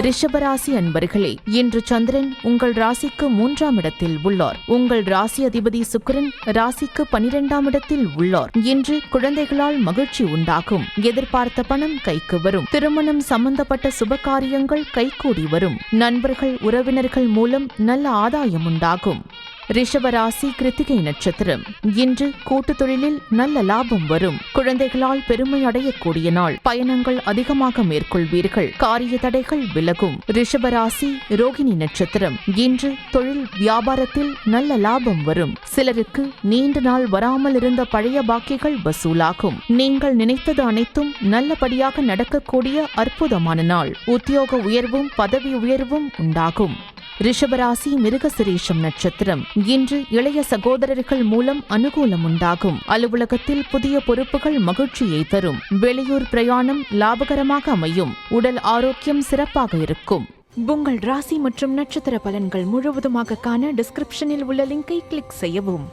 ரிஷபராசி அன்பர்களே, இன்று சந்திரன் உங்கள் ராசிக்கு 3ஆம் இடத்தில் உள்ளார். உங்கள் ராசி அதிபதி சுக்கிரன் ராசிக்கு 12ஆம் இடத்தில் உள்ளார். இன்று குழந்தைகளால் மகிழ்ச்சி உண்டாகும். எதிர்பார்த்த பணம் கைக்கு வரும். திருமணம் சம்பந்தப்பட்ட சுபகாரியங்கள் கைகூடி வரும். நண்பர்கள் உறவினர்கள் மூலம் நல்ல ஆதாயம் உண்டாகும். ரிஷபராசி கிருத்திகை நட்சத்திரம். இன்று கூட்டு தொழிலில் நல்ல லாபம் வரும். குழந்தைகளால் பெருமை அடையக்கூடிய நாள். பயணங்கள் அதிகமாக மேற்கொள்வீர்கள். காரிய தடைகள் விலகும். ரிஷபராசி ரோகிணி நட்சத்திரம். இன்று தொழில் வியாபாரத்தில் நல்ல லாபம் வரும். சிலருக்கு நீண்ட நாள் வராமல் இருந்த பழைய பாக்கிகள் வசூலாகும். நீங்கள் நினைத்தது அனைத்தும் நல்லபடியாக நடக்கக்கூடிய அற்புதமான நாள். உத்தியோக உயர்வும் பதவி உயர்வும் உண்டாகும். ரிஷபராசி மிருகசிரீஷம் நட்சத்திரம். இன்று இளைய சகோதரர்கள் மூலம் அனுகூலம் உண்டாகும். அலுவலகத்தில் புதிய பொறுப்புகள் மகிழ்ச்சியை தரும். வெளியூர் பிரயாணம் லாபகரமாக அமையும். உடல் ஆரோக்கியம் சிறப்பாக இருக்கும். உங்கள் ராசி மற்றும் நட்சத்திர பலன்கள் முழுவதுமாக காண டிஸ்கிரிப்ஷனில் உள்ள லிங்கை கிளிக் செய்யவும்.